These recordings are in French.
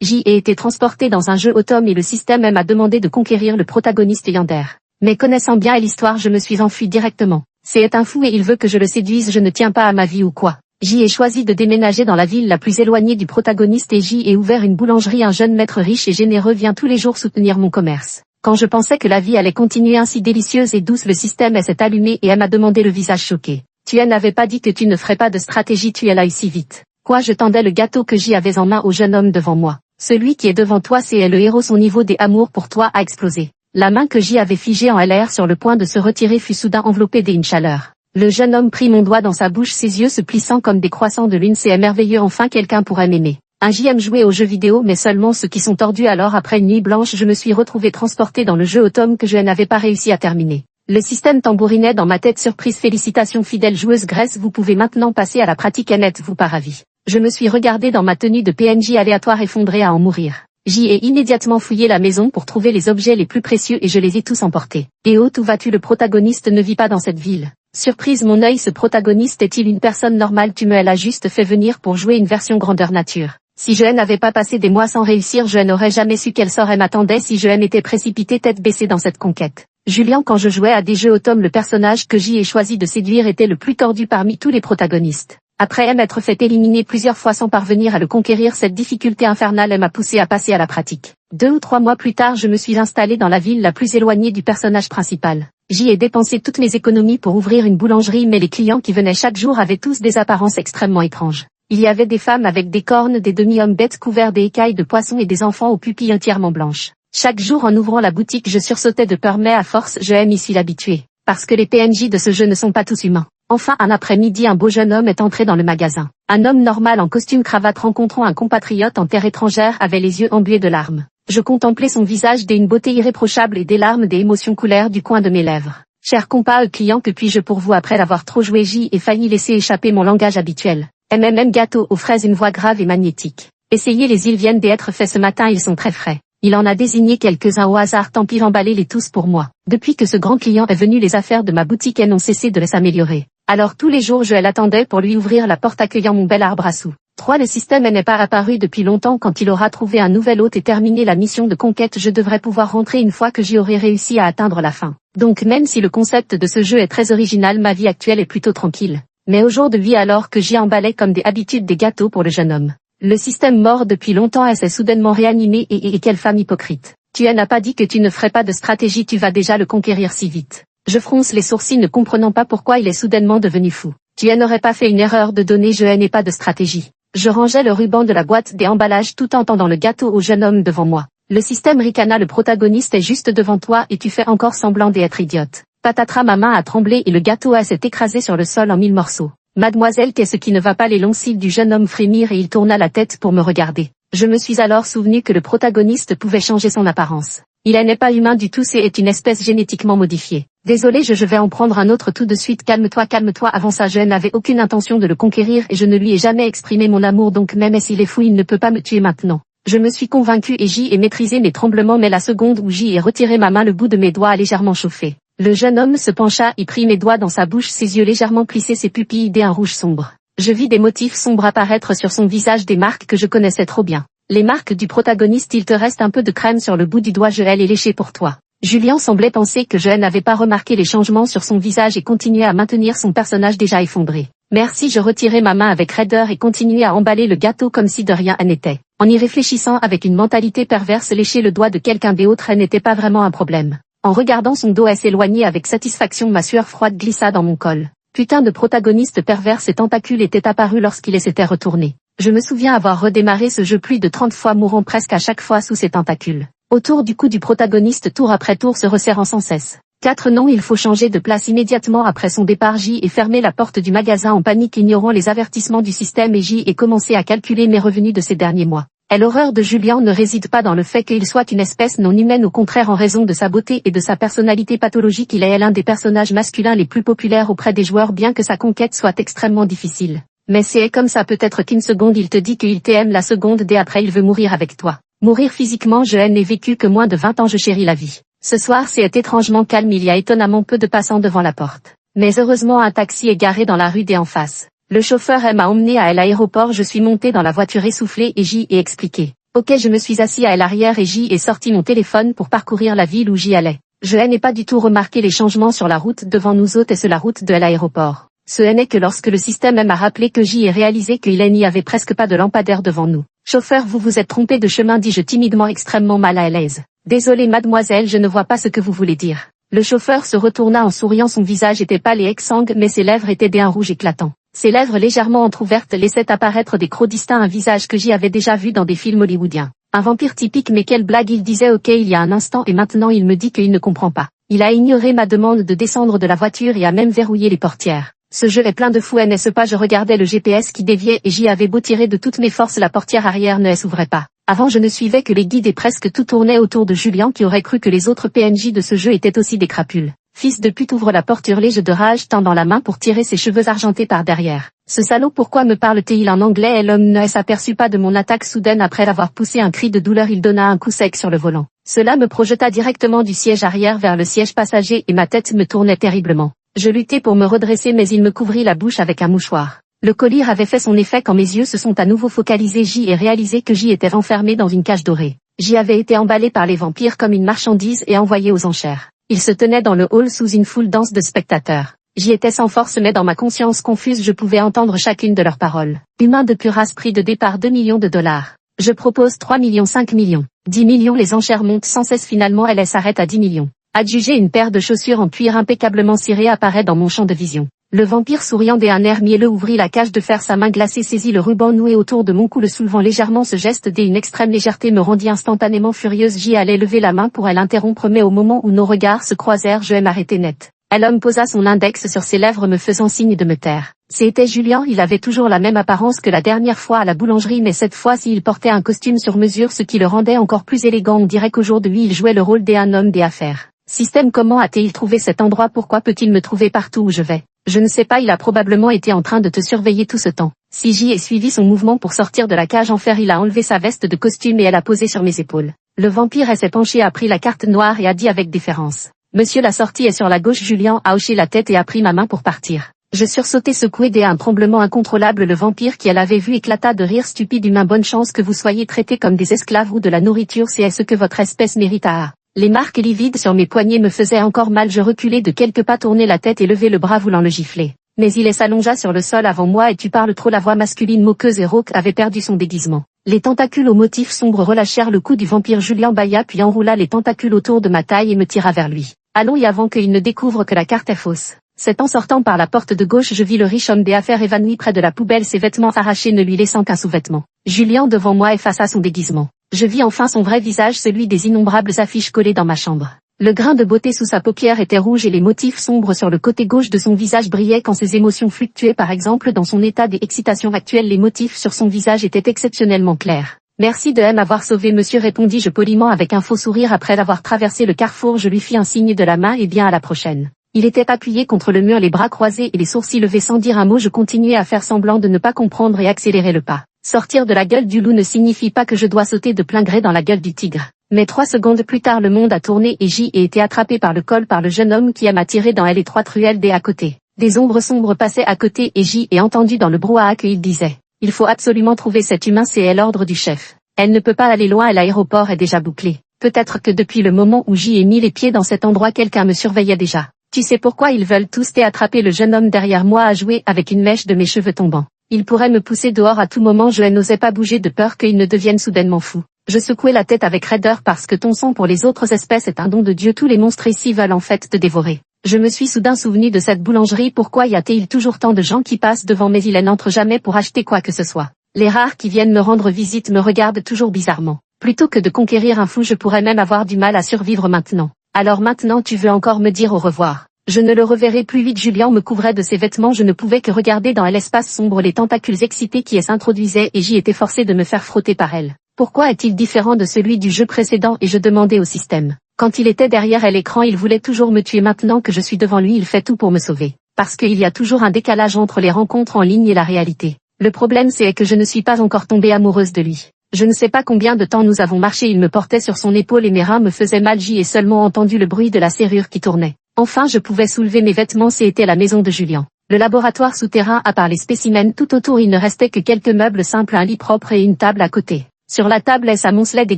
J'y ai été transporté dans un jeu automne et le système m'a demandé de conquérir le protagoniste Yander. Mais connaissant bien l'histoire, je me suis enfui directement. C'est un fou et il veut que je le séduise, je ne tiens pas à ma vie ou quoi. J'y ai choisi de déménager dans la ville la plus éloignée du protagoniste et j'y ai ouvert une boulangerie. Un jeune maître riche et généreux vient tous les jours soutenir mon commerce. Quand je pensais que la vie allait continuer ainsi délicieuse et douce, le système s'est allumé et elle m'a demandé le visage choqué. Tu n'avais pas dit que tu ne ferais pas de stratégie, tu es là si vite. Quoi, je tendais le gâteau que j'y avais en main au jeune homme devant moi. Celui qui est devant toi, c'est le héros, son niveau des amours pour toi a explosé. La main que j'y avais figée en l'air sur le point de se retirer fut soudain enveloppée d'une chaleur. Le jeune homme prit mon doigt dans sa bouche, ses yeux se plissant comme des croissants de lune. C'est merveilleux, enfin quelqu'un pourrait m'aimer. J'aime jouer aux jeux vidéo mais seulement ceux qui sont tordus. Alors après une nuit blanche, je me suis retrouvé transporté dans le jeu automne que je n'avais pas réussi à terminer. Le système tambourinait dans ma tête. Surprise, félicitations fidèle joueuse Grèce, vous pouvez maintenant passer à la pratique. N'êtes-vous pas ravi? Je me suis regardé dans ma tenue de PNJ aléatoire effondré à en mourir. J'y ai immédiatement fouillé la maison pour trouver les objets les plus précieux et je les ai tous emportés. Et oh, où vas-tu? Le protagoniste ne vit pas dans cette ville. Surprise mon œil, ce protagoniste est-il une personne normale? Tu me l'as juste fait venir pour jouer une version grandeur nature. Si je n'avais pas passé des mois sans réussir, je n'aurais jamais su quel sort m'attendait si je m'étais précipité tête baissée dans cette conquête. Julien, quand je jouais à des jeux automne, le personnage que j'y ai choisi de séduire était le plus tordu parmi tous les protagonistes. Après m'être fait éliminer plusieurs fois sans parvenir à le conquérir, cette difficulté infernale m'a poussé à passer à la pratique. 2 ou 3 mois plus tard, je me suis installé dans la ville la plus éloignée du personnage principal. J'y ai dépensé toutes mes économies pour ouvrir une boulangerie, mais les clients qui venaient chaque jour avaient tous des apparences extrêmement étranges. Il y avait des femmes avec des cornes, des demi-hommes bêtes couverts d'écailles de poisson et des enfants aux pupilles entièrement blanches. Chaque jour en ouvrant la boutique, je sursautais de peur, mais à force, je m'y suis habitué. Parce que les PNJ de ce jeu ne sont pas tous humains. Enfin, un après-midi, un beau jeune homme est entré dans le magasin. Un homme normal en costume cravate rencontrant un compatriote en terre étrangère avait les yeux embués de larmes. Je contemplais son visage d'une beauté irréprochable et des larmes des émotions coulèrent du coin de mes lèvres. Cher compas client, que puis-je pour vous? Après l'avoir trop joué, j'y ai failli laisser échapper mon langage habituel. Gâteau aux fraises, une voix grave et magnétique. Essayez, les ils viennent d'être faits ce matin, ils sont très frais. Il en a désigné quelques-uns au hasard, tant pis, emballez-les tous pour moi. Depuis que ce grand client est venu, les affaires de ma boutique n'ont cessé de s'améliorer. Alors tous les jours je l'attendais pour lui ouvrir la porte accueillant mon bel arbre à sous. 3. Le système n'est pas apparu depuis longtemps. Quand il aura trouvé un nouvel hôte et terminé la mission de conquête, je devrais pouvoir rentrer une fois que j'y aurai réussi à atteindre la fin. Donc même si le concept de ce jeu est très original, ma vie actuelle est plutôt tranquille. Mais aujourd'hui, alors que j'y emballais comme des habitudes des gâteaux pour le jeune homme, le système mort depuis longtemps s'est soudainement réanimé et quelle femme hypocrite. Tu n'as pas dit que tu ne ferais pas de stratégie, tu vas déjà le conquérir si vite. Je fronce les sourcils, ne comprenant pas pourquoi il est soudainement devenu fou. Tu n'aurais pas fait une erreur de donner je n'ai pas de stratégie. Je rangeais le ruban de la boîte des emballages tout en tendant le gâteau au jeune homme devant moi. Le système ricana, le protagoniste est juste devant toi et tu fais encore semblant d'être idiote. Patatras, ma main a tremblé et le gâteau s'est écrasé sur le sol en 1000 morceaux. Mademoiselle, qu'est-ce qui ne va pas? Les longs cils du jeune homme frémirent et il tourna la tête pour me regarder. Je me suis alors souvenu que le protagoniste pouvait changer son apparence. Il n'est pas humain du tout, c'est une espèce génétiquement modifiée. Désolé, je vais en prendre un autre tout de suite. Calme-toi, calme-toi. Avant ça, je n'avais aucune intention de le conquérir et je ne lui ai jamais exprimé mon amour, donc même s'il est fou, il ne peut pas me tuer maintenant. Je me suis convaincu et j'y ai maîtrisé mes tremblements, mais la seconde où j'y ai retiré ma main, le bout de mes doigts a légèrement chauffé. Le jeune homme se pencha et prit mes doigts dans sa bouche, ses yeux légèrement plissés, ses pupilles d'un rouge sombre. Je vis des motifs sombres apparaître sur son visage, des marques que je connaissais trop bien. Les marques du protagoniste. Il te reste un peu de crème sur le bout du doigt, je vais les lécher pour toi. Julien semblait penser que je n'avais pas remarqué les changements sur son visage et continuait à maintenir son personnage déjà effondré. Merci, je retirai ma main avec raideur et continuai à emballer le gâteau comme si de rien n'était. En y réfléchissant avec une mentalité perverse, lécher le doigt de quelqu'un d'autre n'était pas vraiment un problème. En regardant son dos s'éloigner avec satisfaction, ma sueur froide glissa dans mon col. Putain de protagoniste pervers, ses tentacules étaient apparus lorsqu'il s'était retourné. Je me souviens avoir redémarré ce jeu plus de 30 fois, mourant presque à chaque fois sous ses tentacules. Autour du cou du protagoniste, tour après tour se resserrant sans cesse. 4. Non, il faut changer de place immédiatement après son départ. J'y ai fermé la porte du magasin en panique, ignorant les avertissements du système, et j'y ai commencé à calculer mes revenus de ces derniers mois. L'horreur de Julien ne réside pas dans le fait qu'il soit une espèce non humaine, au contraire, en raison de sa beauté et de sa personnalité pathologique, il est l'un des personnages masculins les plus populaires auprès des joueurs, bien que sa conquête soit extrêmement difficile. Mais c'est comme ça, peut-être qu'une seconde il te dit qu'il t'aime, la seconde d'après il veut mourir avec toi. Mourir physiquement, je n'ai vécu que moins de 20 ans, je chéris la vie. Ce soir c'est étrangement calme, il y a étonnamment peu de passants devant la porte. Mais heureusement un taxi est garé dans la rue d'en face. Le chauffeur m'a emmené à l'aéroport, je suis monté dans la voiture essoufflée et j'y ai expliqué. Ok, je me suis assis à l'arrière et j'y ai sorti mon téléphone pour parcourir la ville où j'y allais. Je n'ai pas du tout remarqué les changements sur la route devant nous autres et sur la route de l'aéroport. Ce n'est que lorsque le système m'a rappelé que j'y ai réalisé qu'il n'y avait presque pas de lampadaire devant nous. Chauffeur, vous vous êtes trompé de chemin, dis-je timidement, extrêmement mal à l'aise. Désolé mademoiselle, je ne vois pas ce que vous voulez dire. Le chauffeur se retourna en souriant, son visage était pâle et exsangue mais ses lèvres étaient d'un rouge éclatant. Ses lèvres légèrement entr'ouvertes laissaient apparaître des crocs distincts, un visage que j'y avais déjà vu dans des films hollywoodiens. Un vampire typique, mais quelle blague, il disait ok il y a un instant et maintenant il me dit qu'il ne comprend pas. Il a ignoré ma demande de descendre de la voiture et a même verrouillé les portières. Ce jeu est plein de fous, n'est-ce pas? Je regardais le GPS qui déviait et j'y avais beau tirer de toutes mes forces, la portière arrière ne s'ouvrait pas. Avant je ne suivais que les guides et presque tout tournait autour de Julien qui aurait cru que les autres PNJ de ce jeu étaient aussi des crapules. Fils de pute, ouvre la porte, hurlai-je de rage, tendant la main pour tirer ses cheveux argentés par derrière. Ce salaud, pourquoi me parle-t-il en anglais? Et l'homme ne s'aperçut pas de mon attaque soudaine. Après avoir poussé un cri de douleur, il donna un coup sec sur le volant. Cela me projeta directement du siège arrière vers le siège passager et ma tête me tournait terriblement. Je luttai pour me redresser mais il me couvrit la bouche avec un mouchoir. Le collier avait fait son effet quand mes yeux se sont à nouveau focalisés. J'y ai réalisé que j'y étais enfermé dans une cage dorée. J'y avais été emballé par les vampires comme une marchandise et envoyé aux enchères. Ils se tenaient dans le hall sous une foule dense de spectateurs. J'y étais sans force mais dans ma conscience confuse je pouvais entendre chacune de leurs paroles. Humain de pure race, prix de départ 2 millions de dollars. Je propose 3 millions, 5 millions. 10 millions, les enchères montent sans cesse, finalement elle s'arrête à 10 millions. Adjugé, une paire de chaussures en cuir impeccablement cirées apparaît dans mon champ de vision. Le vampire souriant d'un air mielleux ouvrit la cage de fer, sa main glacée saisit le ruban noué autour de mon cou, le soulevant légèrement. Ce geste d'une extrême légèreté me rendit instantanément furieuse. J'y allais lever la main pour l'interrompre mais au moment où nos regards se croisèrent je m'arrêtai net. L'homme posa son index sur ses lèvres me faisant signe de me taire. C'était Julien, il avait toujours la même apparence que la dernière fois à la boulangerie mais cette fois-ci il portait un costume sur mesure ce qui le rendait encore plus élégant. On dirait qu'aujourd'hui il jouait le rôle d'un homme des affaires. Système, comment a-t-il trouvé cet endroit? Pourquoi peut-il me trouver partout où je vais? Je ne sais pas, il a probablement été en train de te surveiller tout ce temps. Si j'y ai suivi son mouvement pour sortir de la cage en fer, il a enlevé sa veste de costume et elle a posé sur mes épaules. Le vampire s'est penché, a pris la carte noire et a dit avec déférence. Monsieur, la sortie est sur la gauche. Julien a hoché la tête et a pris ma main pour partir. Je sursautai secoué d'un tremblement incontrôlable. Le vampire qui l'avait vu éclata de rire stupide. Humain, bonne chance que vous soyez traités comme des esclaves ou de la nourriture, c'est ce que votre espèce mérite. Les marques livides sur mes poignets me faisaient encore mal. Je reculai de quelques pas, tournai la tête et levai le bras voulant le gifler. Mais il s'allongea sur le sol avant moi. Et tu parles trop. La voix masculine moqueuse et rauque avait perdu son déguisement. Les tentacules aux motifs sombres relâchèrent le cou du vampire. Julien bâilla puis enroula les tentacules autour de ma taille et me tira vers lui. Allons, y avant qu'il ne découvre que la carte est fausse. C'est en sortant par la porte de gauche je vis le riche homme des affaires évanoui près de la poubelle, ses vêtements arrachés ne lui laissant qu'un sous-vêtement. Julien devant moi effaça son déguisement. Je vis enfin son vrai visage, celui des innombrables affiches collées dans ma chambre. Le grain de beauté sous sa paupière était rouge et les motifs sombres sur le côté gauche de son visage brillaient quand ses émotions fluctuaient. Par exemple, dans son état d'excitation actuelle, les motifs sur son visage étaient exceptionnellement clairs. Merci de m'avoir sauvé, monsieur, répondis-je poliment avec un faux sourire. Après avoir traversé le carrefour, je lui fis un signe de la main et bien à la prochaine. Il était appuyé contre le mur, les bras croisés et les sourcils levés sans dire un mot. Je continuais à faire semblant de ne pas comprendre et accélérer le pas. Sortir de la gueule du loup ne signifie pas que je dois sauter de plein gré dans la gueule du tigre. Mais 3 secondes plus tard le monde a tourné et j'y ai été attrapé par le col par le jeune homme qui m'a tiré dans l'étroite ruelle des à côté. Des ombres sombres passaient à côté et j'y ai entendu dans le brouhaha qu'il disait. Il faut absolument trouver cet humain, c'est l'ordre du chef. Elle ne peut pas aller loin et l'aéroport est déjà bouclé. Peut-être que depuis le moment où j'y ai mis les pieds dans cet endroit quelqu'un me surveillait déjà. Tu sais pourquoi ils veulent tous attraper le jeune homme derrière moi à jouer avec une mèche de mes cheveux tombants. Il pourrait me pousser dehors à tout moment. Je n'osais pas bouger de peur qu'il ne devienne soudainement fou. Je secouai la tête avec raideur parce que ton sang pour les autres espèces est un don de Dieu. Tous les monstres ici veulent en fait te dévorer. Je me suis soudain souvenu de cette boulangerie. Pourquoi y a-t-il toujours tant de gens qui passent devant mais ils n'entrent jamais pour acheter quoi que ce soit? Les rares qui viennent me rendre visite me regardent toujours bizarrement. Plutôt que de conquérir un fou, je pourrais même avoir du mal à survivre maintenant. Alors maintenant tu veux encore me dire au revoir? Je ne le reverrai plus vite. Julien me couvrait de ses vêtements. Je ne pouvais que regarder dans l'espace sombre les tentacules excités qui s'introduisaient et j'y étais forcé de me faire frotter par elle. Pourquoi est-il différent de celui du jeu précédent? Et je demandais au système. Quand il était derrière l'écran, il voulait toujours me tuer. Maintenant que je suis devant lui, il fait tout pour me sauver. Parce qu'il y a toujours un décalage entre les rencontres en ligne et la réalité. Le problème c'est que je ne suis pas encore tombée amoureuse de lui. Je ne sais pas combien de temps nous avons marché. Il me portait sur son épaule et mes reins me faisaient mal. J'y ai seulement entendu le bruit de la serrure qui tournait. Enfin je pouvais soulever mes vêtements. C'était la maison de Julien. Le laboratoire souterrain, à part les spécimens tout autour, il ne restait que quelques meubles simples, un lit propre et une table à côté. Sur la table amoncelait des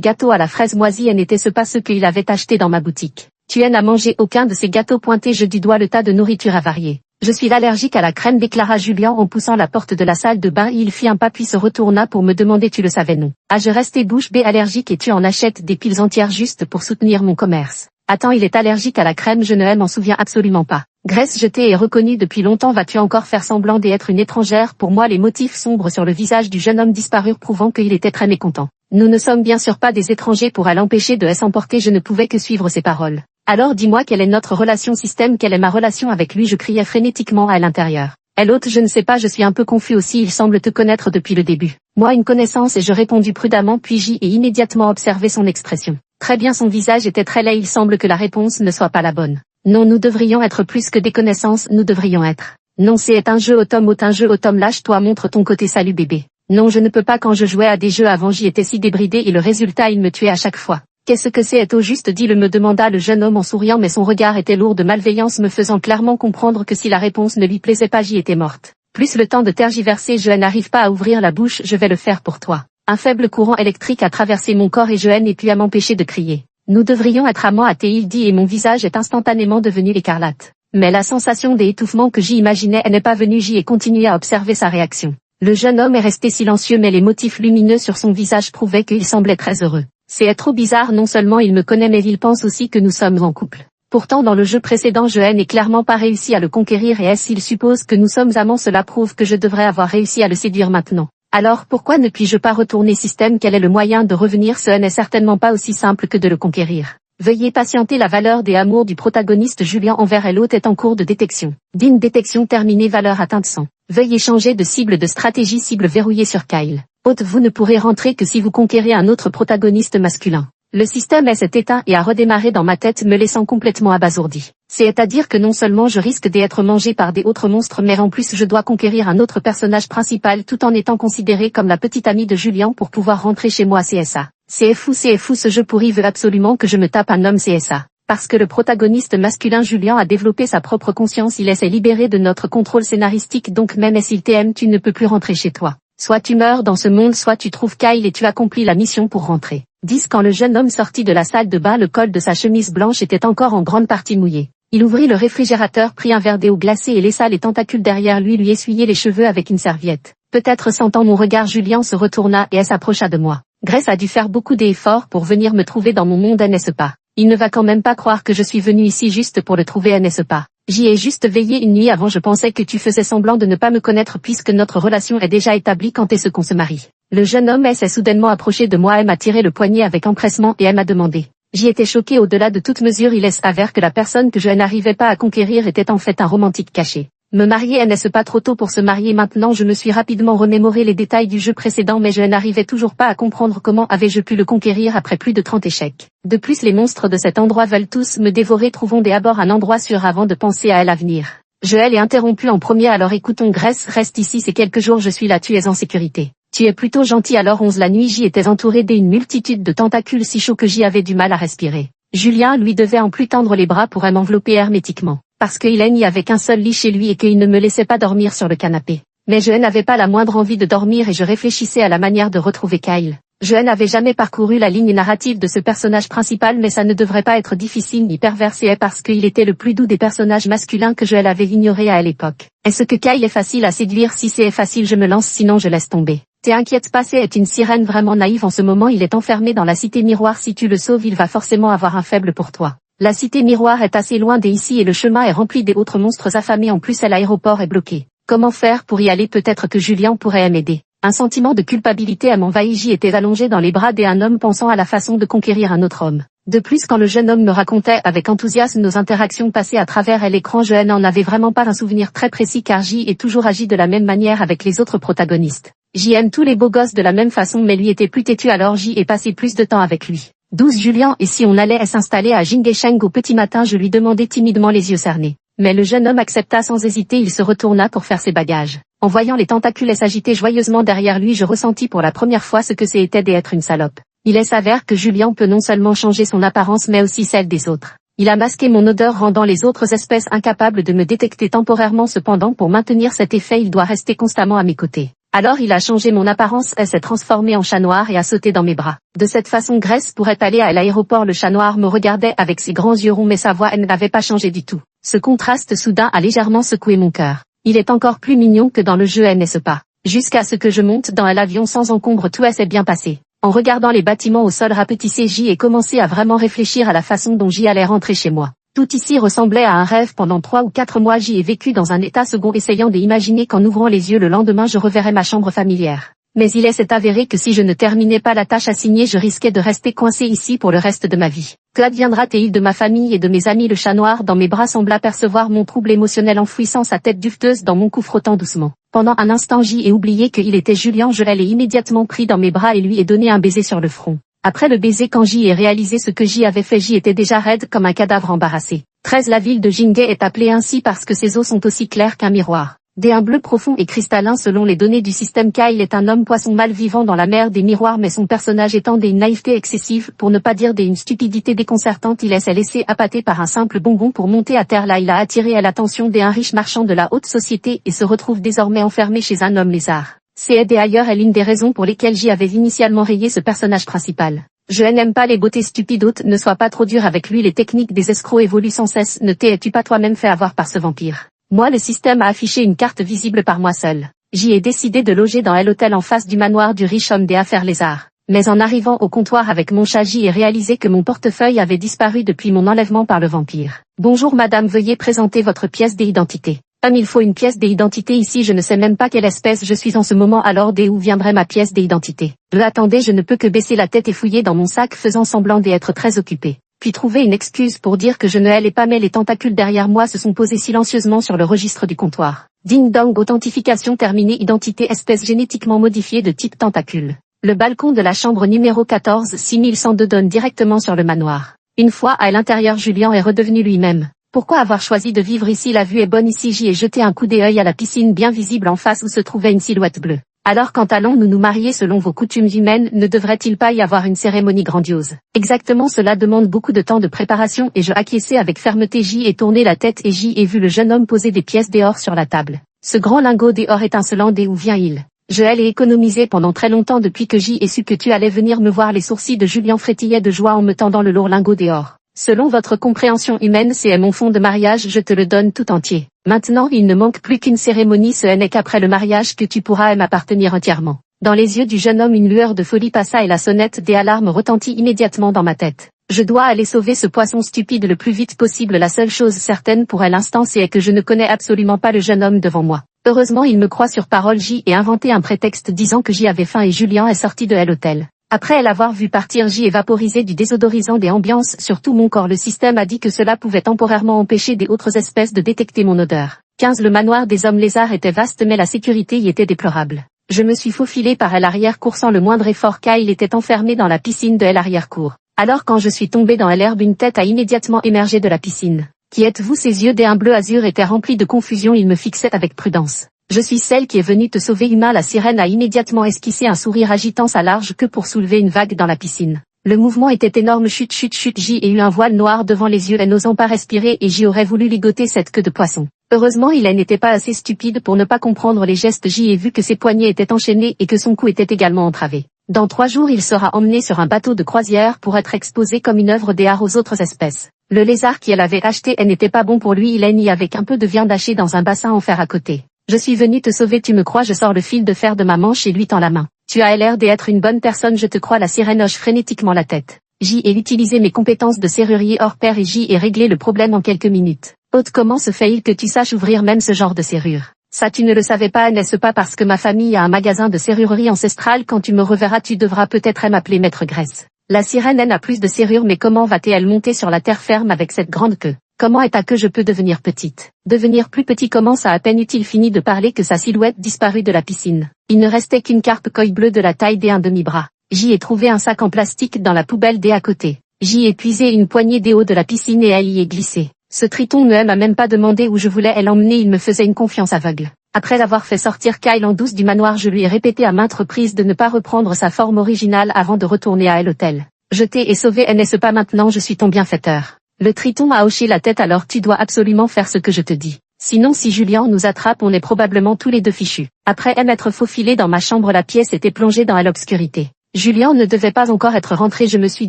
gâteaux à la fraise moisie et n'était-ce pas ce qu'il avait acheté dans ma boutique. Tu n'as mangé aucun de ces gâteaux, pointé-je du doigt le tas de nourriture avariée. Je suis allergique à la crème, déclara Julien en poussant la porte de la salle de bain. Il fit un pas puis se retourna pour me demander: tu le savais, non? Ah, je restais bouche bée. Allergique, et tu en achètes des piles entières juste pour soutenir mon commerce. Attends, il est allergique à la crème, je ne m'en souviens absolument pas. Graisse jetée et reconnue depuis longtemps, vas-tu encore faire semblant d'être une étrangère? Pour moi, les motifs sombres sur le visage du jeune homme disparurent, prouvant qu'il était très mécontent. Nous ne sommes bien sûr pas des étrangers pour l'empêcher de s'emporter. Je ne pouvais que suivre ses paroles. Alors dis-moi, quelle est notre relation système? Quelle est ma relation avec lui? Je criais frénétiquement à l'intérieur. Elle ôte, je ne sais pas, je suis un peu confus aussi, il semble te connaître depuis le début. Moi, une connaissance, et je répondis prudemment, puis j'y ai immédiatement observé son expression. Très bien, son visage était très laid, il semble que la réponse ne soit pas la bonne. Non, nous devrions être plus que des connaissances, nous devrions être. Non, c'est un jeu, Automne, un jeu, Automne, lâche-toi, montre ton côté, salut bébé. Non, je ne peux pas, quand je jouais à des jeux avant j'y étais si débridé et le résultat il me tuait à chaque fois. Qu'est-ce que c'est au juste, dit me demanda le jeune homme en souriant, mais son regard était lourd de malveillance, me faisant clairement comprendre que si la réponse ne lui plaisait pas j'y étais morte. Plus le temps de tergiverser, je n'arrive pas à ouvrir la bouche, je vais le faire pour toi. Un faible courant électrique a traversé mon corps et je n'ai pu à m'empêcher de crier. Nous devrions être amants, a-t-il dit, et mon visage est instantanément devenu écarlate. Mais la sensation d'étouffement que j'y imaginais n'est pas venue, j'y ai continué à observer sa réaction. Le jeune homme est resté silencieux, mais les motifs lumineux sur son visage prouvaient qu'il semblait très heureux. C'est trop bizarre, non seulement il me connaît mais il pense aussi que nous sommes en couple. Pourtant dans le jeu précédent je n'ai clairement pas réussi à le conquérir, et s'il suppose que nous sommes amants, cela prouve que je devrais avoir réussi à le séduire maintenant. Alors pourquoi ne puis-je pas retourner système? Quel est le moyen de revenir? Ce n'est certainement pas aussi simple que de le conquérir. Veuillez patienter, la valeur des amours du protagoniste Julien envers l'autre est en cours de détection. D'une détection terminée, valeur atteinte 100. Veuillez changer de cible de stratégie, cible verrouillée sur Kyle. Hôte, vous ne pourrez rentrer que si vous conquérez un autre protagoniste masculin. Le système s'est éteint et a redémarré dans ma tête, me laissant complètement abasourdi. C'est-à-dire que non seulement je risque d'être mangé par des autres monstres, mais en plus je dois conquérir un autre personnage principal tout en étant considéré comme la petite amie de Julien pour pouvoir rentrer chez moi. CSA. C'est fou, ce jeu pourri veut absolument que je me tape un homme. CSA. Parce que le protagoniste masculin Julien a développé sa propre conscience, il s'est libéré de notre contrôle scénaristique, donc même s'il t'aime tu ne peux plus rentrer chez toi. Soit tu meurs dans ce monde, soit tu trouves Kyle et tu accomplis la mission pour rentrer. 10. Quand le jeune homme sortit de la salle de bain, le col de sa chemise blanche était encore en grande partie mouillé. Il ouvrit le réfrigérateur, prit un verre d'eau glacée et laissa les tentacules derrière lui essuyer les cheveux avec une serviette. Peut-être sentant mon regard, Julien se retourna et s'approcha de moi. Grace a dû faire beaucoup d'efforts pour venir me trouver dans mon monde, n'est-ce pas? Il ne va quand même pas croire que je suis venu ici juste pour le trouver, n'est-ce pas? J'y ai juste veillé une nuit avant, je pensais que tu faisais semblant de ne pas me connaître puisque notre relation est déjà établie. Quand est-ce qu'on se marie? Le jeune homme s'est soudainement approché de moi et m'a tiré le poignet avec empressement et m'a demandé. J'y étais choqué au-delà de toute mesure, il s'avère que la personne que je n'arrivais pas à conquérir était en fait un romantique caché. Me marier, n'est-ce pas trop tôt pour se marier maintenant? Je me suis rapidement remémoré les détails du jeu précédent, mais je n'arrivais toujours pas à comprendre comment avais-je pu le conquérir après plus de 30 échecs. De plus, les monstres de cet endroit veulent tous me dévorer, trouvons d'abord un endroit sûr avant de penser à l'avenir. Je l'ai interrompu en premier, alors écoutons Grace, reste ici, ces quelques jours je suis là, tu es en sécurité. Tu es plutôt gentil. Alors 11. La nuit j'y étais entouré d'une multitude de tentacules si chauds que j'y avais du mal à respirer. Julien lui devait en plus tendre les bras pour m'envelopper hermétiquement. Parce qu'il n'y avait qu'un seul lit chez lui et qu'il ne me laissait pas dormir sur le canapé. Mais je n'avais pas la moindre envie de dormir et je réfléchissais à la manière de retrouver Kyle. Je n'avais jamais parcouru la ligne narrative de ce personnage principal, mais ça ne devrait pas être difficile ni perversé parce qu'il était le plus doux des personnages masculins que je l'avais ignoré à l'époque. Est-ce que Kyle est facile à séduire? Si c'est facile je me lance, sinon je laisse tomber. T'inquiète pas, c'est une sirène vraiment naïve en ce moment, il est enfermé dans la cité miroir, si tu le sauves il va forcément avoir un faible pour toi. La cité miroir est assez loin d'ici et le chemin est rempli d'autres monstres affamés, en plus l'aéroport est bloqué. Comment faire pour y aller? Peut-être que Julien pourrait m'aider. Un sentiment de culpabilité m'envahit, j'y étais allongé dans les bras d'un homme pensant à la façon de conquérir un autre homme. De plus, quand le jeune homme me racontait avec enthousiasme nos interactions passées à travers l'écran, je n'en avais vraiment pas un souvenir très précis car j'y ai toujours agi de la même manière avec les autres protagonistes. J'y aime tous les beaux gosses de la même façon, mais lui était plus têtu, alors j'y ai passé plus de temps avec lui. 12. Julien, et si on allait s'installer à Jingesheng au petit matin? Je lui demandai timidement, les yeux cernés. Mais le jeune homme accepta sans hésiter, il se retourna pour faire ses bagages. En voyant les tentacules s'agiter joyeusement derrière lui, je ressentis pour la première fois ce que c'était d'être une salope. Il s'avère que Julien peut non seulement changer son apparence mais aussi celle des autres. Il a masqué mon odeur, rendant les autres espèces incapables de me détecter temporairement. Cependant, pour maintenir cet effet, il doit rester constamment à mes côtés. Alors il a changé mon apparence, elle s'est transformée en chat noir et a sauté dans mes bras. De cette façon Grace pourrait aller à l'aéroport. Le chat noir me regardait avec ses grands yeux ronds mais sa voix elle n'avait pas changé du tout. Ce contraste soudain a légèrement secoué mon cœur. Il est encore plus mignon que dans le jeu, n'est-ce pas? Jusqu'à ce que je monte dans l'avion sans encombre, tout s'est bien passé. En regardant les bâtiments au sol rapetissés, j'y ai commencé à vraiment réfléchir à la façon dont j'y allais rentrer chez moi. Tout ici ressemblait à un rêve. Pendant 3 ou 4 mois j'y ai vécu dans un état second, essayant d'imaginer qu'en ouvrant les yeux le lendemain je reverrais ma chambre familière. Mais il s'est avéré que si je ne terminais pas la tâche assignée je risquais de rester coincé ici pour le reste de ma vie. Qu'adviendra-t-il de ma famille et de mes amis? Le chat noir dans mes bras sembla percevoir mon trouble émotionnel, enfouissant sa tête duveteuse dans mon cou, frottant doucement. Pendant un instant j'y ai oublié qu'il était Julian. Je l'ai immédiatement pris dans mes bras et lui ai donné un baiser sur le front. Après le baiser, quand j'y ai réalisé ce que j'y avais fait, j'y étais déjà raide comme un cadavre embarrassé. 13. La ville de Jingay est appelée ainsi parce que ses eaux sont aussi claires qu'un miroir. Un bleu profond et cristallin selon les données du système. Kyle est un homme poisson mâle vivant dans la mer des miroirs, mais son personnage étant d'une naïveté excessive, pour ne pas dire d'une stupidité déconcertante. Il s'est laissé appâter par un simple bonbon pour monter à terre. Là il a attiré l'attention d'un riche marchand de la haute société et se retrouve désormais enfermé chez un homme lézard. C'est d'ailleurs l'une des raisons pour lesquelles j'y avais initialement rayé ce personnage principal. Je n'aime pas les beautés stupides. Hôte, ne sois pas trop dur avec lui, les techniques des escrocs évoluent sans cesse. Ne t'es-tu pas toi-même fait avoir par ce vampire? Moi, le système a affiché une carte visible par moi seul. J'y ai décidé de loger dans l'hôtel en face du manoir du riche homme des affaires lézard. Mais en arrivant au comptoir avec mon chat, j'y ai réalisé que mon portefeuille avait disparu depuis mon enlèvement par le vampire. Bonjour madame, veuillez présenter votre pièce d'identité. Il faut une pièce d'identité ici, je ne sais même pas quelle espèce je suis en ce moment, alors d'où viendrait ma pièce d'identité? Attendez, je ne peux que baisser la tête et fouiller dans mon sac faisant semblant d'être très occupé. Puis trouver une excuse pour dire que je ne l'ai pas, mais les tentacules derrière moi se sont posés silencieusement sur le registre du comptoir. Ding dong, authentification terminée, identité espèce génétiquement modifiée de type tentacule. Le balcon de la chambre numéro 14 6102 donne directement sur le manoir. Une fois à l'intérieur, Julian est redevenu lui-même. Pourquoi avoir choisi de vivre ici? La vue est bonne ici. J'y ai jeté un coup d'œil à la piscine bien visible en face où se trouvait une silhouette bleue. Alors quand allons-nous nous marier selon vos coutumes humaines? Ne devrait-il pas y avoir une cérémonie grandiose? Exactement, cela demande beaucoup de temps de préparation et je acquiesçai avec fermeté. J'y ai tourné la tête et j'y ai vu le jeune homme poser des pièces d'or sur la table. Ce grand lingot d'or étincelant, d'où vient-il? Je l'ai économisé pendant très longtemps depuis que j'y ai su que tu allais venir me voir. Les sourcils de Julian frétillaient de joie en me tendant le lourd lingot d'or. Selon votre compréhension humaine, c'est mon fonds de mariage, je te le donne tout entier. Maintenant, il ne manque plus qu'une cérémonie, ce n'est qu'après le mariage que tu pourras m'appartenir entièrement. Dans les yeux du jeune homme, une lueur de folie passa et la sonnette des alarmes retentit immédiatement dans ma tête. Je dois aller sauver ce poisson stupide le plus vite possible. La seule chose certaine pour l'instant, c'est que je ne connais absolument pas le jeune homme devant moi. Heureusement, il me croit sur parole. J'y ai inventé un prétexte disant que j'y avais faim et Julian est sorti de l'hôtel. Après l'avoir vu partir, j'y ai vaporisé du désodorisant des ambiances sur tout mon corps. Le système a dit que cela pouvait temporairement empêcher des autres espèces de détecter mon odeur. 15. Le manoir des hommes lézards était vaste mais la sécurité y était déplorable. Je me suis faufilé par l'arrière-cour sans le moindre effort car il était enfermé dans la piscine de l'arrière-cour. Alors quand je suis tombé dans l'herbe, une tête a immédiatement émergé de la piscine. Qui êtes-vous? Ses yeux d'un bleu azur étaient remplis de confusion, il me fixait avec prudence. Je suis celle qui est venue te sauver, humain. La sirène a immédiatement esquissé un sourire agitant sa large queue pour soulever une vague dans la piscine. Le mouvement était énorme, chut chut chut, j'y ai eu un voile noir devant les yeux et n'osant pas respirer et j'y aurais voulu ligoter cette queue de poisson. Heureusement il n'était pas assez stupide pour ne pas comprendre les gestes. J'y ai vu que ses poignets étaient enchaînés et que son cou était également entravé. Dans 3 jours il sera emmené sur un bateau de croisière pour être exposé comme une œuvre d'art aux autres espèces. Le lézard qui l'avait acheté n'était pas bon pour lui, il n'y avait qu'un peu de viande hachée dans un bassin en fer à côté. Je suis venu te sauver, tu me crois? Je sors le fil de fer de ma manche et lui tends la main. Tu as l'air d'être une bonne personne, je te crois. La sirène hoche frénétiquement la tête. J'y ai utilisé mes compétences de serrurier hors pair et j'y ai réglé le problème en quelques minutes. Hôte, comment se fait-il que tu saches ouvrir même ce genre de serrure? Ça tu ne le savais pas, n'est-ce pas parce que ma famille a un magasin de serrurerie ancestrale? Quand tu me reverras tu devras peut-être m'appeler Maître Grace. La sirène n'a plus de serrure, mais comment va-t-elle monter sur la terre ferme avec cette grande queue? Comment est-ce que je peux devenir petite? Devenir plus petit comment? Ça à peine eut-il fini de parler que sa silhouette disparut de la piscine. Il ne restait qu'une carpe coille bleue de la taille d'un demi-bras. J'y ai trouvé un sac en plastique dans la poubelle à côté. J'y ai puisé une poignée d'eau de la piscine et elle y est glissée. Ce triton ne m'a même pas demandé où je voulais l'emmener, il me faisait une confiance aveugle. Après avoir fait sortir Kyle en douce du manoir, je lui ai répété à maintes reprises de ne pas reprendre sa forme originale avant de retourner à l'hôtel. Je t'ai sauvé, n'est-ce pas? Maintenant je suis ton bienfaiteur. Le triton a hoché la tête. Alors tu dois absolument faire ce que je te dis. Sinon si Julien nous attrape on est probablement tous les deux fichus. Après m'être faufilé dans ma chambre la pièce était plongée dans l'obscurité. Julien ne devait pas encore être rentré je me suis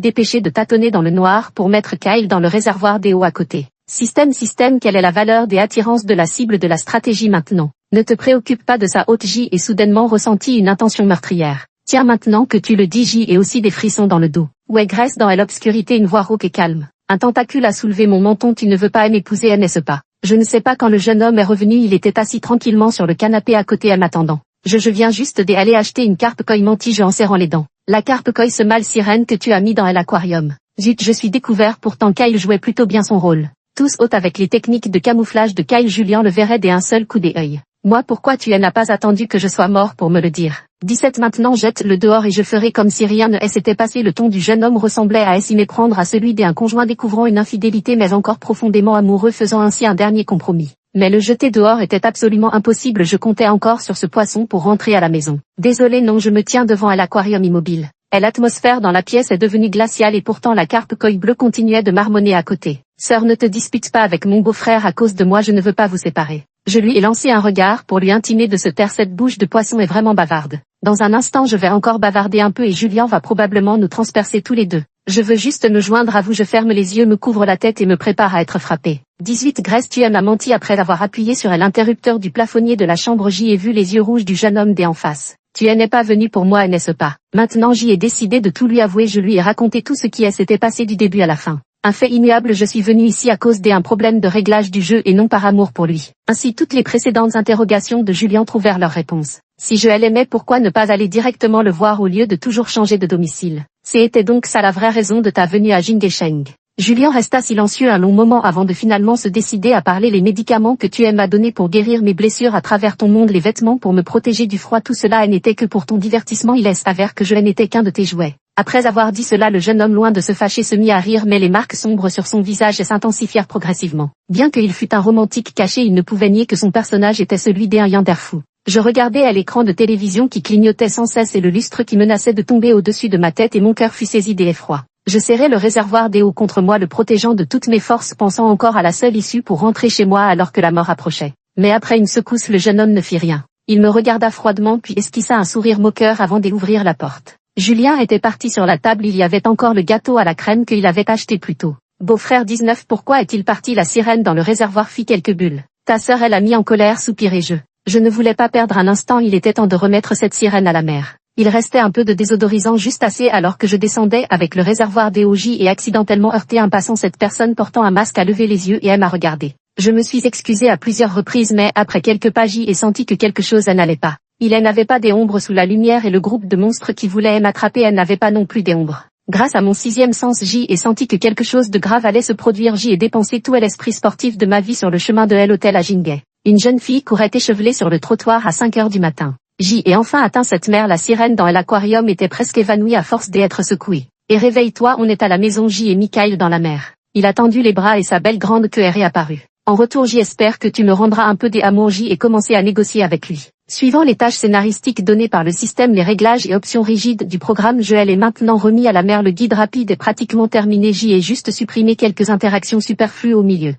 dépêché de tâtonner dans le noir pour mettre Kyle dans le réservoir des eaux à côté. Système quelle est la valeur des attirances de la cible de la stratégie maintenant? Ne te préoccupe pas de sa haute J et soudainement ressenti une intention meurtrière. Tiens maintenant que tu le dis J et aussi des frissons dans le dos. Ouais Grace dans l'obscurité une voix rauque et calme. Un tentacule a soulevé mon menton tu ne veux pas m'épouser n'est-ce pas? Je ne sais pas quand le jeune homme est revenu il était assis tranquillement sur le canapé à côté m'attendant. Je viens juste d'aller acheter une carpe koi menti en serrant les dents. La carpe koi ce mâle sirène que tu as mis dans l'aquarium. Zut je suis découvert pourtant Kyle jouait plutôt bien son rôle. Tous hôtes avec les techniques de camouflage de Kyle Julien le verrait d'un seul coup d'œil. Moi pourquoi tu n'as pas attendu que je sois mort pour me le dire? 17 maintenant jette-le dehors et je ferai comme si rien ne s'était passé. Le ton du jeune homme ressemblait à s'y méprendre à celui d'un conjoint découvrant une infidélité mais encore profondément amoureux faisant ainsi un dernier compromis. Mais le jeter dehors était absolument impossible je comptais encore sur ce poisson pour rentrer à la maison. Désolé non je me tiens devant l'aquarium immobile. L'atmosphère dans la pièce est devenue glaciale et pourtant la carpe koi bleue continuait de marmonner à côté. Sœur ne te dispute pas avec mon beau-frère à cause de moi je ne veux pas vous séparer. Je lui ai lancé un regard pour lui intimer de se taire cette bouche de poisson est vraiment bavarde. Dans un instant je vais encore bavarder un peu et Julien va probablement nous transpercer tous les deux. Je veux juste me joindre à vous je ferme les yeux me couvre la tête et me prépare à être frappé. 18 Grace tu m'as menti après avoir appuyé sur l'interrupteur du plafonnier de la chambre J et vu les yeux rouges du jeune homme en face. Tu n'es pas venu pour moi n'est-ce pas? Maintenant j'y ai décidé de tout lui avouer je lui ai raconté tout ce qui s'était passé du début à la fin. Un fait immuable je suis venu ici à cause d'un problème de réglage du jeu et non par amour pour lui. Ainsi toutes les précédentes interrogations de Julien trouvèrent leur réponse. Si je l'aimais pourquoi ne pas aller directement le voir au lieu de toujours changer de domicile? C'était donc ça la vraie raison de ta venue à Jingesheng. Julien resta silencieux un long moment avant de finalement se décider à parler les médicaments que tu m'as donnés pour guérir mes blessures à travers ton monde les vêtements pour me protéger du froid tout cela n'était que pour ton divertissement il s'avère que je n'étais qu'un de tes jouets. Après avoir dit cela le jeune homme loin de se fâcher se mit à rire mais les marques sombres sur son visage s'intensifièrent progressivement. Bien qu'il fût un romantique caché il ne pouvait nier que son personnage était celui d'un yander fou. Je regardais à l'écran de télévision qui clignotait sans cesse et le lustre qui menaçait de tomber au-dessus de ma tête et mon cœur fut saisi d'effroi. Je serrai le réservoir des eaux contre moi le protégeant de toutes mes forces pensant encore à la seule issue pour rentrer chez moi alors que la mort approchait. Mais après une secousse le jeune homme ne fit rien. Il me regarda froidement puis esquissa un sourire moqueur avant d'ouvrir la porte. Julien était parti sur la table il y avait encore le gâteau à la crème qu'il avait acheté plus tôt. Beau-frère 19 pourquoi est-il parti la sirène dans le réservoir fit quelques bulles. Ta sœur elle a mis en colère soupiré-je. Je ne voulais pas perdre un instant il était temps de remettre cette sirène à la mer. Il restait un peu de désodorisant juste assez alors que je descendais avec le réservoir d'EOJ et accidentellement heurté un passant cette personne portant un masque a levé les yeux et m'a regardé. Je me suis excusé à plusieurs reprises mais après quelques pas j'y ai senti que quelque chose n'allait pas. Il n'avait pas des ombres sous la lumière et le groupe de monstres qui voulaient m'attraper elle n'avait pas non plus des ombres. Grâce à mon sixième sens j'y ai senti que quelque chose de grave allait se produire j'y ai dépensé tout l'esprit sportif de ma vie sur le chemin de l'hôtel à Jinghe. Une jeune fille courait échevelée sur le trottoir à 5 heures du matin. J'y ai enfin atteint cette mer la sirène dans l'aquarium était presque évanouie à force d'être secouée. Et réveille-toi on est à la maison j'y ai mis Kyle dans la mer. Il a tendu les bras et sa belle grande queue est réapparue. En retour j'espère que tu me rendras un peu d'amour j'y ai commencé à négocier avec lui. Suivant les tâches scénaristiques données par le système les réglages et options rigides du programme je est maintenant remis à la mer le guide rapide est pratiquement terminé j'y ai juste supprimé quelques interactions superflues au milieu.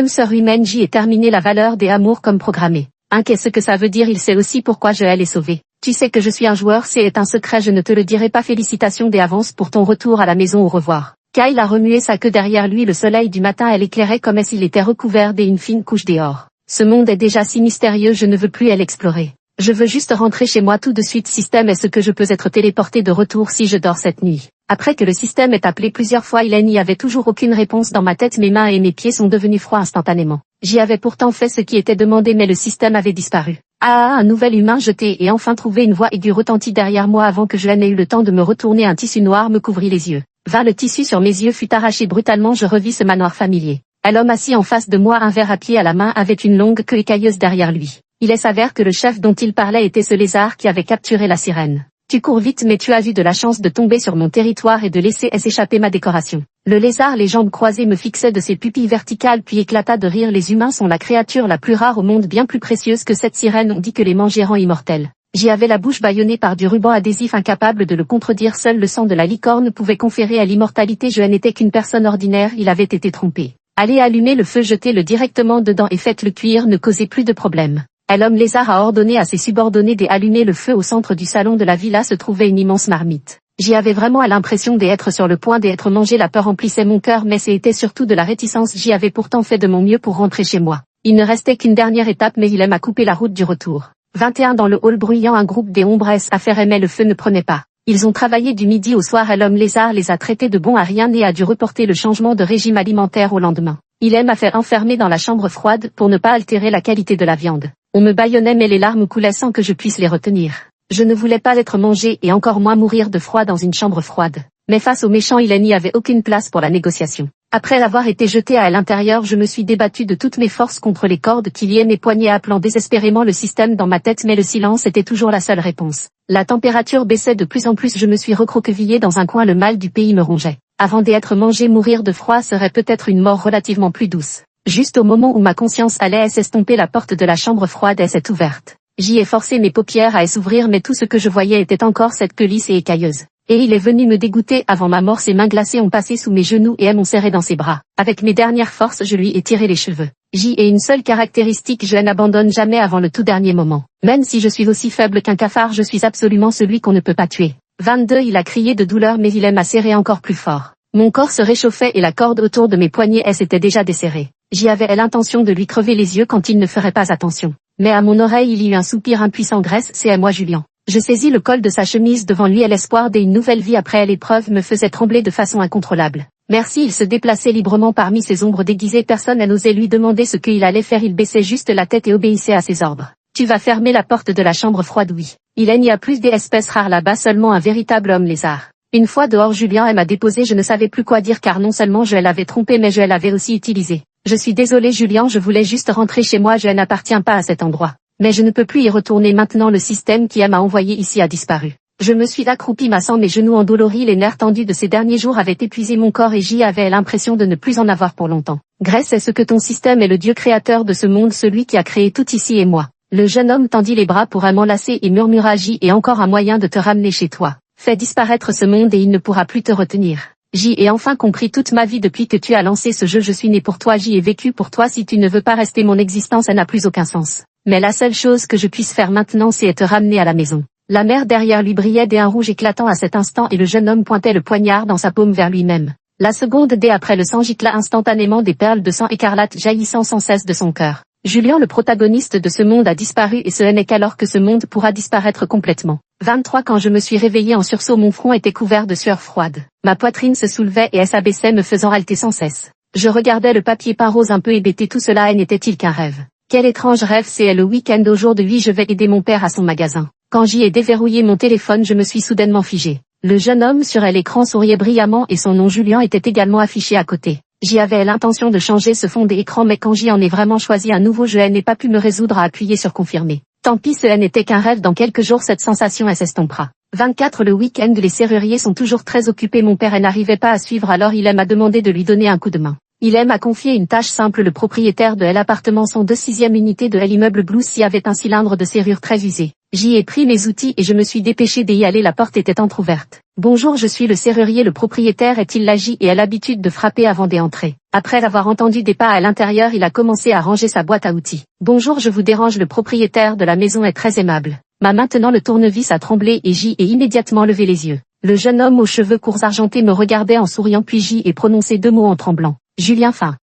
Sœur humaine j'y ai terminé la valeur des amours comme programmé. Qu'est-ce que ça veut dire il sait aussi pourquoi je l'ai sauvé. Tu sais que je suis un joueur c'est un secret je ne te le dirai pas félicitations d'avance pour ton retour à la maison au revoir. Kyle a remué sa queue derrière lui le soleil du matin elle éclairait comme s'il était recouvert d'une fine couche d'or. Ce monde est déjà si mystérieux je ne veux plus l'explorer. Je veux juste rentrer chez moi tout de suite système est-ce que je peux être téléporté de retour si je dors cette nuit. Après que le système ait appelé plusieurs fois il n'y avait toujours aucune réponse dans ma tête mes mains et mes pieds sont devenus froids instantanément. J'y avais pourtant fait ce qui était demandé mais le système avait disparu. Un nouvel humain jeté et enfin trouvé une voix aiguë retentit derrière moi avant que je n'aie eu le temps de me retourner un tissu noir me couvrit les yeux. Le tissu sur mes yeux fut arraché brutalement je revis ce manoir familier. L'homme assis en face de moi un verre à pied à la main avait une longue queue écailleuse derrière lui. Il s'avère que le chef dont il parlait était ce lézard qui avait capturé la sirène. Tu cours vite mais tu as eu de la chance de tomber sur mon territoire et de laisser s'échapper ma décoration. Le lézard les jambes croisées me fixait de ses pupilles verticales puis éclata de rire les humains sont la créature la plus rare au monde bien plus précieuse que cette sirène on dit que les manger rend immortels. J'y avais la bouche bâillonnée par du ruban adhésif incapable de le contredire seul le sang de la licorne pouvait conférer à l'immortalité je n'étais qu'une personne ordinaire il avait été trompé. Allez allumer le feu, jetez-le directement dedans et faites-le cuire, ne causez plus de problème. L'homme lézard a ordonné à ses subordonnés d'allumer le feu. Au centre du salon de la villa se trouvait une immense marmite. J'y avais vraiment l'impression d'être sur le point d'être mangé. La peur emplissait mon cœur, mais c'était surtout de la réticence. J'y avais pourtant fait de mon mieux pour rentrer chez moi. Il ne restait qu'une dernière étape, mais il m'a coupé la route du retour. 21 dans le hall bruyant, un groupe des ombres affaires, mais le feu ne prenait pas. Ils ont travaillé du midi au soir et l'homme lézard les a traités de bons à rien et a dû reporter le changement de régime alimentaire au lendemain. Il m'a fait enfermer dans la chambre froide pour ne pas altérer la qualité de la viande. On me bâillonnait mais les larmes coulaient sans que je puisse les retenir. Je ne voulais pas être mangé et encore moins mourir de froid dans une chambre froide. Mais face aux méchants, il n'y avait aucune place pour la négociation. Après avoir été jeté à l'intérieur, je me suis débattu de toutes mes forces contre les cordes qui liaient mes poignets, appelant désespérément le système dans ma tête, mais le silence était toujours la seule réponse. La température baissait de plus en plus, je me suis recroquevillé dans un coin, le mal du pays me rongeait. Avant d'être mangé, mourir de froid serait peut-être une mort relativement plus douce. Juste au moment où ma conscience allait s'estomper, la porte de la chambre froide s'est ouverte. J'y ai forcé mes paupières à s'ouvrir, mais tout ce que je voyais était encore cette queue lisse et écailleuse. Et il est venu me dégoûter. Avant ma mort, ses mains glacées ont passé sous mes genoux et m'ont serré dans ses bras. Avec mes dernières forces, je lui ai tiré les cheveux. J'y ai une seule caractéristique, je n'abandonne jamais avant le tout dernier moment. Même si je suis aussi faible qu'un cafard, je suis absolument celui qu'on ne peut pas tuer. 22 Il a crié de douleur, mais il m'a serré encore plus fort. Mon corps se réchauffait et la corde autour de mes poignets s'était déjà desserrée. J'y avais l'intention de lui crever les yeux quand il ne ferait pas attention. Mais à mon oreille il y eut un soupir impuissant. Grèce, c'est à moi Julien. Je saisis le col de sa chemise devant lui et l'espoir d'une nouvelle vie après l'épreuve me faisait trembler de façon incontrôlable. Merci. Il se déplaçait librement parmi ces ombres déguisées. Personne n'osait lui demander ce qu'il allait faire. Il baissait juste la tête et obéissait à ses ordres. Tu vas fermer la porte de la chambre froide? Oui. Il n'y a plus d'espèces rares là-bas, seulement un véritable homme lézard. Une fois dehors, Julien m'a déposé. Je ne savais plus quoi dire car non seulement je l'avais trompé mais je l'avais aussi utilisé. Je suis désolé Julien, je voulais juste rentrer chez moi, je n'appartiens pas à cet endroit. Mais je ne peux plus y retourner maintenant, le système qui m'a envoyé ici a disparu. Je me suis accroupi, massant mes genoux endoloris, les nerfs tendus de ces derniers jours avaient épuisé mon corps et j'y avais l'impression de ne plus en avoir pour longtemps. Grèce, est-ce que ton système est le Dieu créateur de ce monde, celui qui a créé tout ici et moi? Le jeune homme tendit les bras pour m'enlacer et murmura, j'y ai encore un moyen de te ramener chez toi. Fais disparaître ce monde et il ne pourra plus te retenir. J'y ai enfin compris toute ma vie depuis que tu as lancé ce jeu, je suis né pour toi, j'y ai vécu pour toi, si tu ne veux pas rester mon existence, elle n'a plus aucun sens. Mais la seule chose que je puisse faire maintenant c'est te ramener à la maison. La mer derrière lui brillait d'un rouge éclatant à cet instant et le jeune homme pointait le poignard dans sa paume vers lui-même. La seconde dès après le sang gicla instantanément, des perles de sang écarlate jaillissant sans cesse de son cœur. Julien, le protagoniste de ce monde, a disparu et ce n'est qu'alors que ce monde pourra disparaître complètement. 23 Quand je me suis réveillé en sursaut, mon front était couvert de sueur froide. Ma poitrine se soulevait et s'abaissait me faisant halter sans cesse. Je regardais le papier peint rose un peu hébété, tout cela n'était-il qu'un rêve? Quel étrange rêve, c'est le week-end au jour de 8, je vais aider mon père à son magasin. Quand j'y ai déverrouillé mon téléphone, je me suis soudainement figé. Le jeune homme sur l'écran souriait brillamment et son nom Julien était également affiché à côté. J'y avais l'intention de changer ce fond d'écran, mais quand j'y en ai vraiment choisi un nouveau, je n'ai pas pu me résoudre à appuyer sur confirmer. Tant pis, ce n'était qu'un rêve, dans quelques jours cette sensation s'estompera. 24 Le week-end, les serruriers sont toujours très occupés, mon père n'arrivait pas à suivre, alors il m'a demandé de lui donner un coup de main. Il m'a confié une tâche simple, le propriétaire de l'appartement son de 6e unité de l'immeuble Blue Sea avait un cylindre de serrure très usé. J'y ai pris mes outils et je me suis dépêché d'y aller, la porte était entrouverte. Bonjour, je suis le serrurier, le propriétaire est-il l'agi et a l'habitude de frapper avant d'entrer. Après avoir entendu des pas à l'intérieur, il a commencé à ranger sa boîte à outils. Bonjour, je vous dérange, le propriétaire de la maison est très aimable. Maintenant le tournevis a tremblé et j'y ai immédiatement levé les yeux. Le jeune homme aux cheveux courts argentés me regardait en souriant, puis j'y ai prononcé 2 mots en tremblant. Julien fin.